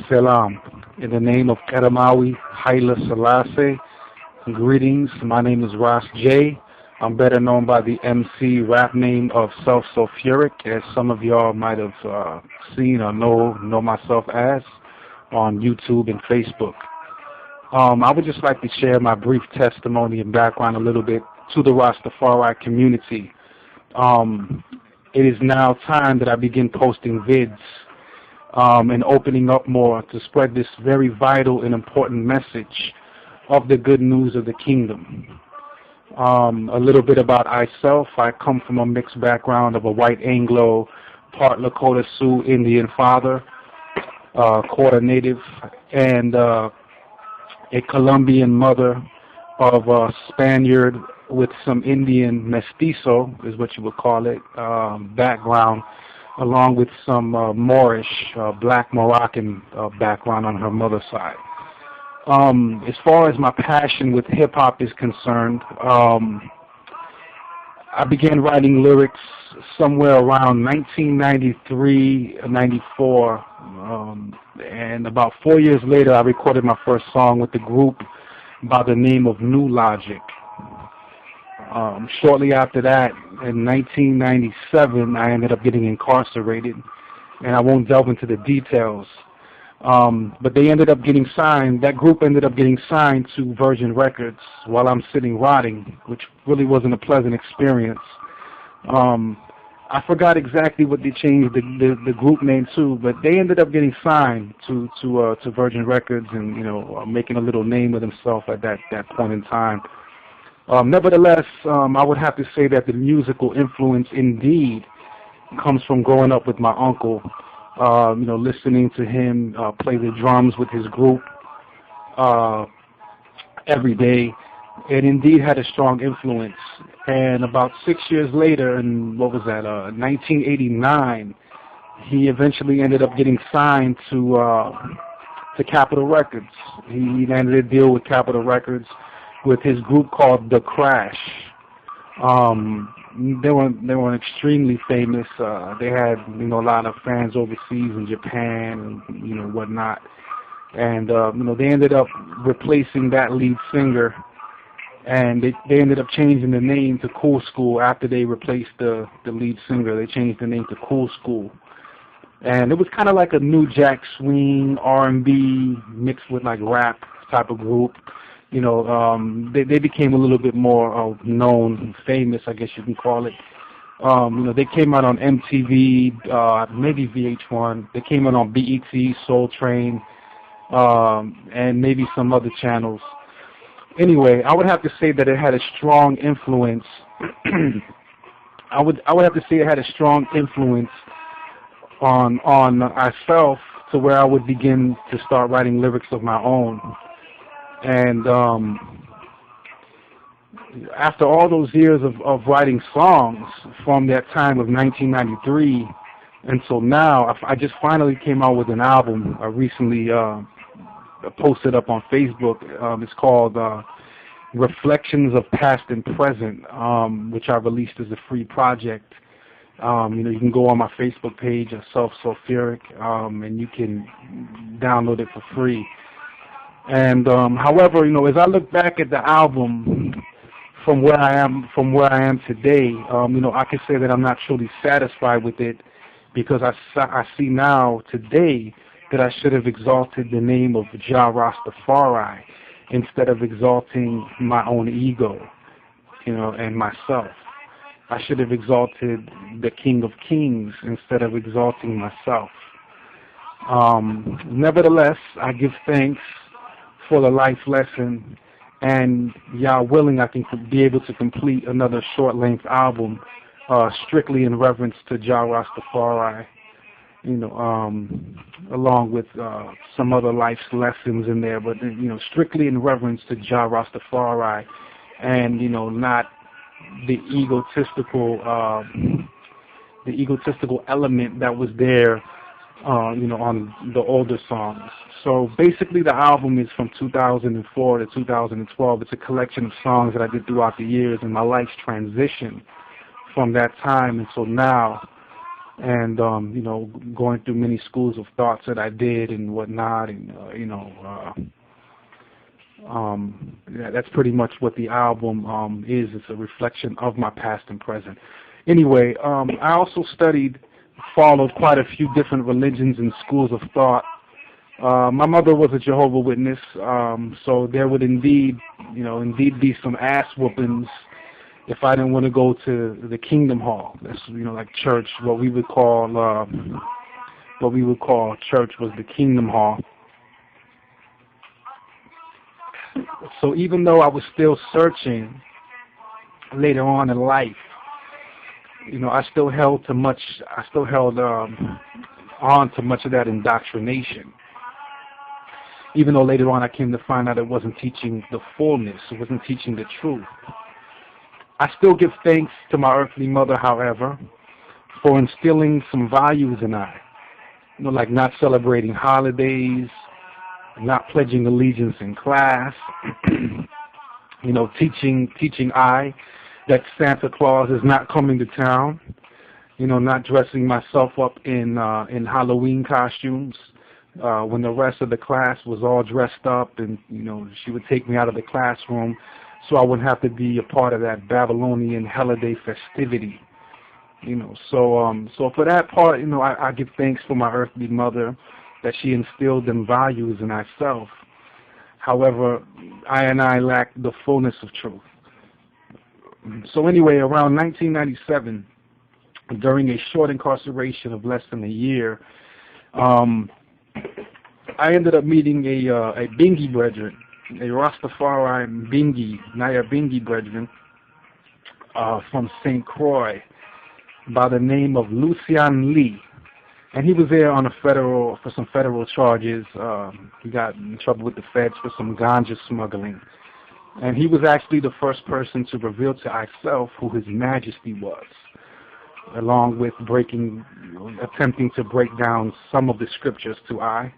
Selam. In the name of Kadamawi Haile Selassie, greetings. My name is Ras J. I'm better known by the MC rap name of Self Sulfuric, as some of y'all might have seen or know myself as on YouTube and Facebook. I would just like to share my brief testimony and background a little bit to the Rastafari community. It is now time that I begin posting vids and opening up more to spread this very vital and important message of the good news of the kingdom. A little bit about myself. I come from a mixed background of a white Anglo, part Lakota Sioux Indian father, quarter native, and a Colombian mother of a Spaniard with some Indian mestizo, is what you would call it, background, along with some Moorish, black Moroccan background on her mother's side. As far as my passion with hip-hop is concerned, I began writing lyrics somewhere around 1993, 94, and about 4 years later I recorded my first song with the group by the name of New Logic. Shortly after that, in 1997, I ended up getting incarcerated, and I won't delve into the details. But they ended up getting signed. That group ended up getting signed to Virgin Records while I'm sitting rotting, which really wasn't a pleasant experience. I forgot exactly what they changed the group name to, but they ended up getting signed to Virgin Records and making a little name of themselves at that point in time. Nevertheless, I would have to say that the musical influence indeed comes from growing up with my uncle. Listening to him play the drums with his group every day. It indeed had a strong influence. And about 6 years later, in 1989, he eventually ended up getting signed to Capitol Records. He landed a deal with Capitol Records with his group called The Crash. They were extremely famous. They had a lot of fans overseas in Japan and whatnot. And they ended up replacing that lead singer, and they ended up changing the name to Cool School after they replaced the lead singer. They changed the name to Cool School, and it was kind of like a new jack swing R&B mixed with like rap type of group. They became a little bit more known, famous, I guess you can call it. They came out on MTV, maybe VH1. They came out on BET, Soul Train, and maybe some other channels. Anyway, I would have to say that it had a strong influence. I would have to say it had a strong influence on myself, to where I would begin to start writing lyrics of my own. And after all those years of writing songs from that time of 1993 until now, I just finally came out with an album. I recently posted up on Facebook. It's called Reflections of Past and Present, which I released as a free project. You can go on my Facebook page, Self Sulfuric, and you can download it for free. And however, as I look back at the album from where I am today, I can say that I'm not truly satisfied with it, because I see now today that I should have exalted the name of Jah Rastafari instead of exalting my own ego, and myself. I should have exalted the King of Kings instead of exalting myself. Nevertheless, I give thanks for the life lesson, and y'all willing, I can be able to complete another short-length album, strictly in reverence to Jah Rastafari, along with some other life's lessons in there, but strictly in reverence to Jah Rastafari, and not the egotistical element that was there on the older songs. So basically the album is from 2004 to 2012. It's a collection of songs that I did throughout the years and my life's transition from that time until now. and you know, going through many schools of thoughts that I did and whatnot, and yeah, that's pretty much what the album is. It's a reflection of my past and present. Anyway, I also followed quite a few different religions and schools of thought. My mother was a Jehovah's Witness, so there would indeed be some ass whoopings if I didn't want to go to the Kingdom Hall. That's, like church. What we would call church was the Kingdom Hall. So even though I was still searching later on in life, I still held on to much of that indoctrination. Even though later on I came to find out it wasn't teaching the fullness, it wasn't teaching the truth. I still give thanks to my earthly mother, however, for instilling some values in I. Like not celebrating holidays, not pledging allegiance in class, teaching I that Santa Claus is not coming to town, not dressing myself up in Halloween costumes when the rest of the class was all dressed up, and she would take me out of the classroom so I wouldn't have to be a part of that Babylonian holiday festivity. So for that part, I give thanks for my earthly mother, that she instilled them values in myself. However, I lacked the fullness of truth. So anyway, around 1997, during a short incarceration of less than a year, I ended up meeting a Bingi brethren, a Rastafari Naya Bingi brethren from St. Croix by the name of Lucian Lee. And he was there for some federal charges. He got in trouble with the feds for some ganja smuggling. And he was actually the first person to reveal to myself who His Majesty was, along with attempting to break down some of the scriptures to I.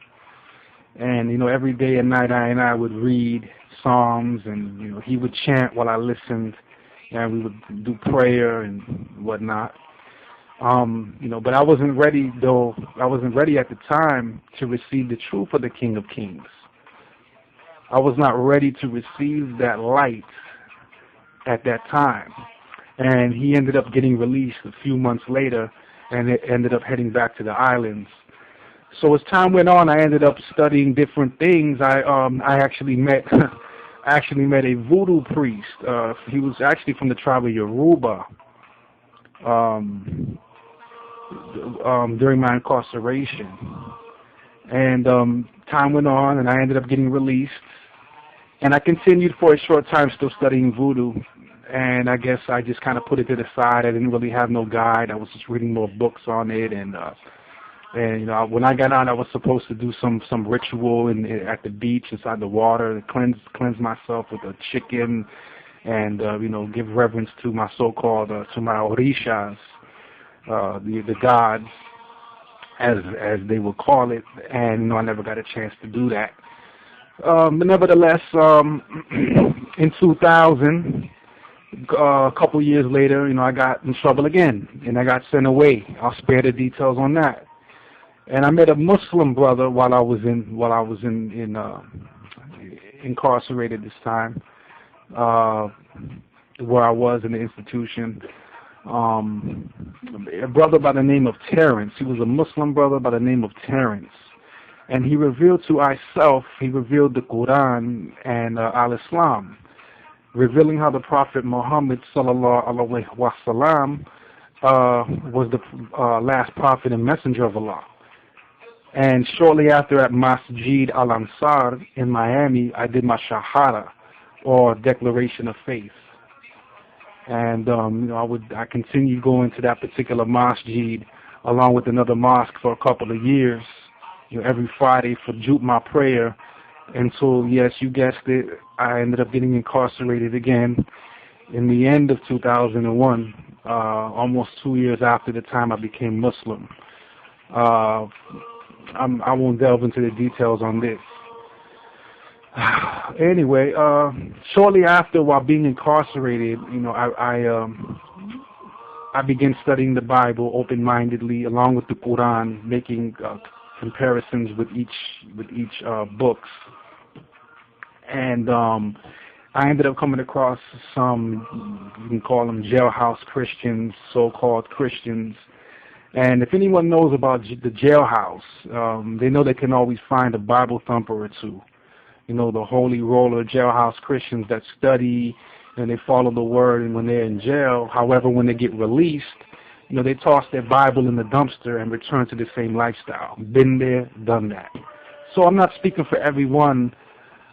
And, every day and night I would read Psalms, and, he would chant while I listened, and we would do prayer and whatnot. But I wasn't ready, though. I wasn't ready at the time to receive the truth of the King of Kings. I was not ready to receive that light at that time. And he ended up getting released a few months later, and it ended up heading back to the islands. So as time went on, I ended up studying different things. I actually met a voodoo priest. He was actually from the tribe of Yoruba. During my incarceration, and time went on, and I ended up getting released, and I continued for a short time still studying voodoo, and I guess I just kind of put it to the side. I didn't really have no guide. I was just reading more books on it, and when I got out, I was supposed to do some ritual at the beach inside the water to cleanse myself with a chicken, and give reverence to my so-called to my orishas. The gods, as they would call it, and I never got a chance to do that. But nevertheless, in 2000, a couple years later, I got in trouble again, and I got sent away. I'll spare the details on that. And I met a Muslim brother while I was incarcerated this time, where I was in the institution. A brother by the name of Terrence. He was a Muslim brother by the name of Terrence, and he revealed to myself, he revealed the Quran and al-Islam, revealing how the Prophet Muhammad sallallahu alaihi wasallam was the last prophet and messenger of Allah. And shortly after, at Masjid al-Ansar in Miami, I did my Shahada, or Declaration of Faith. And I continued going to that particular masjid along with another mosque for a couple of years, every Friday for Juma prayer, until, yes, you guessed it, I ended up getting incarcerated again in the end of 2001, almost 2 years after the time I became Muslim. I won't delve into the details on this. Anyway, shortly after, while being incarcerated, I began studying the Bible open-mindedly, along with the Quran, making comparisons with each books, and I ended up coming across some, you can call them jailhouse Christians, so-called Christians. And if anyone knows about the jailhouse, they know they can always find a Bible thumper or two. You know, the holy roller jailhouse Christians that study and they follow the word, and when they're in jail, however, when they get released, you know, they toss their Bible in the dumpster and return to the same lifestyle. Been there, done that. So I'm not speaking for everyone,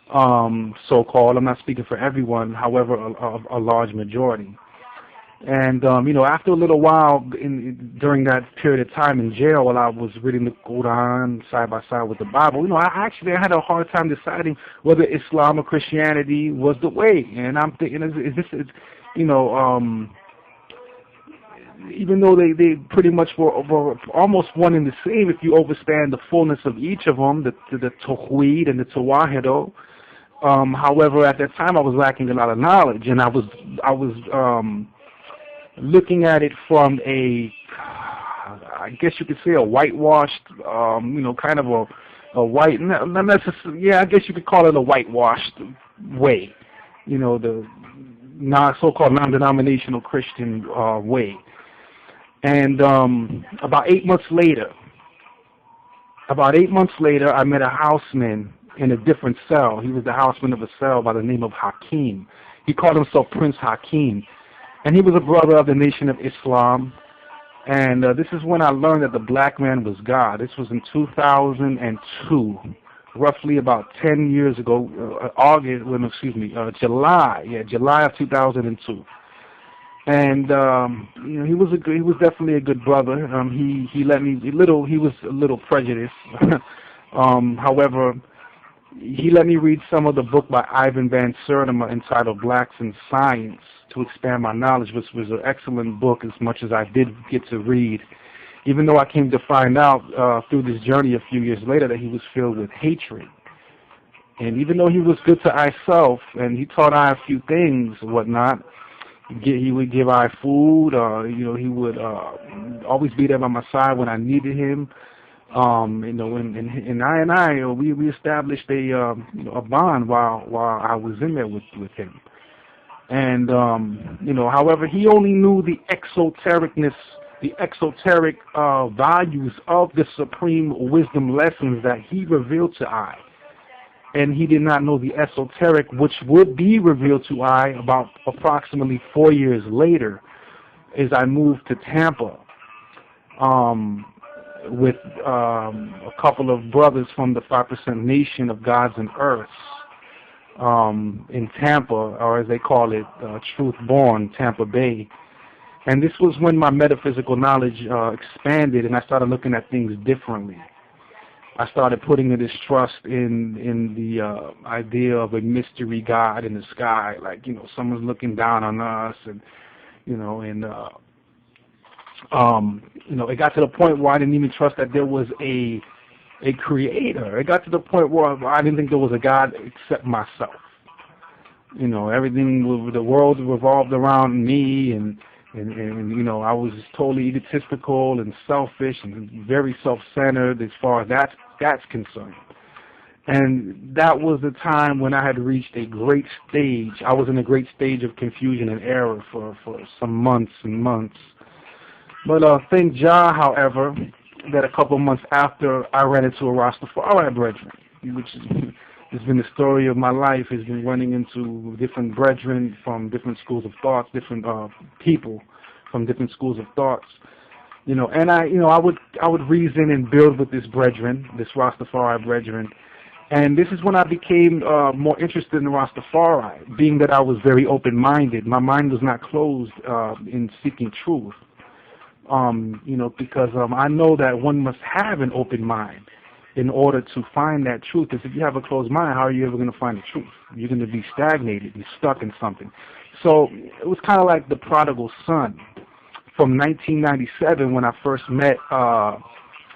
so-called. I'm not speaking for everyone, however, a large majority. And, you know, after a little while, during that period of time in jail, while I was reading the Quran side by side with the Bible, you know, I had a hard time deciding whether Islam or Christianity was the way. And I'm thinking, you know, even though they pretty much were almost one and the same, if you understand the fullness of each of them, the Tawheed and the Tawahido. However, at that time, I was lacking a lot of knowledge, and I was looking at it from I guess you could say a whitewashed, you know, kind of a white, not necessarily, yeah, I guess you could call it a whitewashed way, you know, the so-called non-denominational Christian way. And about 8 months later, I met a houseman in a different cell. He was the houseman of a cell by the name of Hakim. He called himself Prince Hakim. And he was a brother of the Nation of Islam. And this is when I learned that the black man was God. This was in 2002, roughly about 10 years ago, July of 2002. And you know, he was definitely a good brother. He let me he was a little prejudiced. However, he let me read some of the book by Ivan Van Sertima entitled Blacks in Science to expand my knowledge, which was an excellent book as much as I did get to read, even though I came to find out through this journey a few years later that he was filled with hatred. And even though he was good to myself and he taught I a few things and whatnot, he would give I food, you know, he would always be there by my side when I needed him. You know, and we established a you know, a bond while I was in there with him. And you know, however, he only knew the exoteric values of the supreme wisdom lessons that he revealed to I. And he did not know the esoteric, which would be revealed to I about approximately 4 years later, as I moved to Tampa. With a couple of brothers from the 5% Nation of Gods and Earths in Tampa, or as they call it, Truth Born, Tampa Bay. And this was when my metaphysical knowledge expanded and I started looking at things differently. I started putting a distrust in the idea of a mystery God in the sky, like, you know, someone's looking down on us, and, you know, and you know, it got to the point where I didn't even trust that there was a creator. It got to the point where I didn't think there was a God except myself. You know, everything, the world revolved around me, and you know, I was totally egotistical and selfish and very self-centered as far as that's concerned. And that was the time when I had reached a great stage. I was in a great stage of confusion and error for some months and months. But thank Jah, however, that a couple of months after I ran into a Rastafari brethren, which has been the story of my life, has been running into different brethren from different schools of thought, different people from different schools of thoughts. You know, and I would reason and build with this brethren, this Rastafari brethren. And this is when I became more interested in Rastafari, being that I was very open-minded. My mind was not closed in seeking truth. You know, because I know that one must have an open mind in order to find that truth. Because if you have a closed mind, how are you ever going to find the truth? You're going to be stagnated, you're stuck in something. So it was kind of like the prodigal son from 1997 when I first met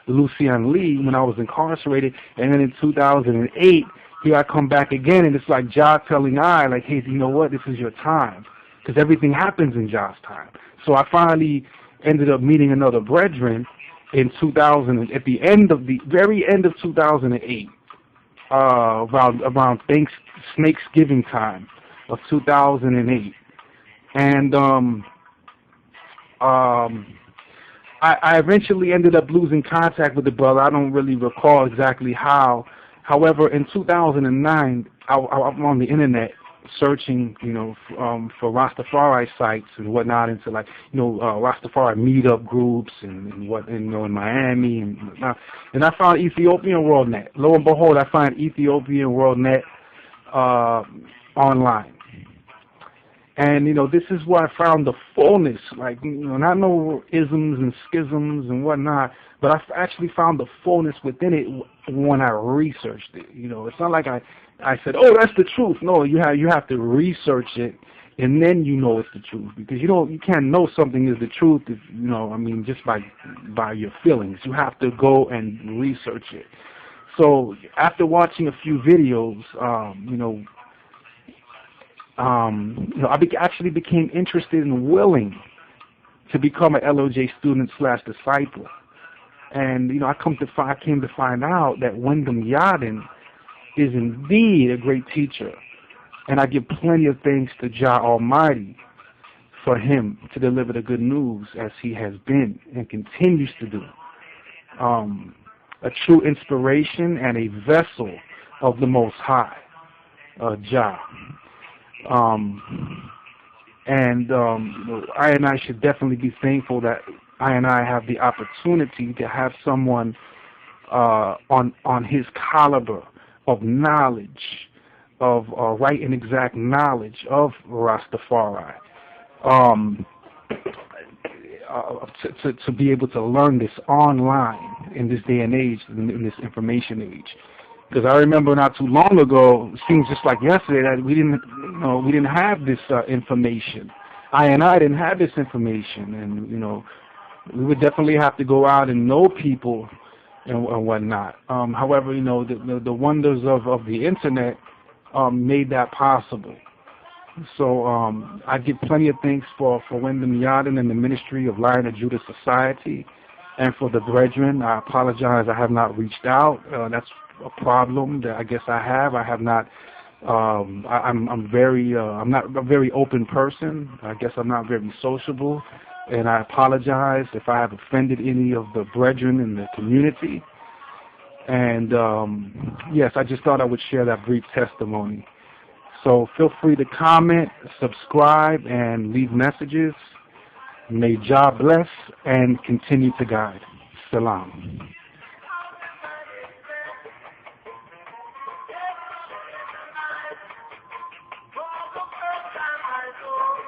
Lucian Lee when I was incarcerated, and then in 2008, here I come back again, and it's like Jah telling I, like, hey, you know what, this is your time. because everything happens in Jah's time. So I finally ended up meeting another brethren in 2000, at the end of the very end of 2008, around Thanksgiving time of 2008, and I eventually ended up losing contact with the brother. I don't really recall exactly how. However, in 2009, I'm on the internet searching, for Rastafari sites and whatnot, into Rastafari meetup groups and in Miami and whatnot. And I found Ethiopian World Net. Lo and behold, I find Ethiopian World Net online. And, this is where I found the fullness, not no isms and schisms and whatnot, but I actually found the fullness within it when I researched it. It's not like I said, oh, that's the truth. No, you have to research it, and then it's the truth. Because, you can't know something is the truth, if, just by your feelings. You have to go and research it. So after watching a few videos, I actually became interested and willing to become an LOJ student / disciple. And, I came to find out that Wyndham Yadin is indeed a great teacher. And I give plenty of thanks to Jah Almighty for him to deliver the good news as he has been and continues to do. A true inspiration and a vessel of the Most High, Jah. I and I should definitely be thankful that I and I have the opportunity to have someone on his caliber of knowledge, of right and exact knowledge of Rastafari, to be able to learn this online in this day and age, in this information age. Because I remember not too long ago, it seems just like yesterday, that we didn't have this information. I didn't have this information, and we would definitely have to go out and know people and whatnot. However, the wonders of the internet made that possible. So I give plenty of thanks for Wyndham Yadin and the Ministry of Lion of Judah Society, and for the brethren. I apologize I have not reached out. That's a problem that I guess I have. I have not. I'm not a very open person. I guess I'm not very sociable, and I apologize if I have offended any of the brethren in the community. And yes, I just thought I would share that brief testimony. So feel free to comment, subscribe, and leave messages. May Jah bless and continue to guide. Salam.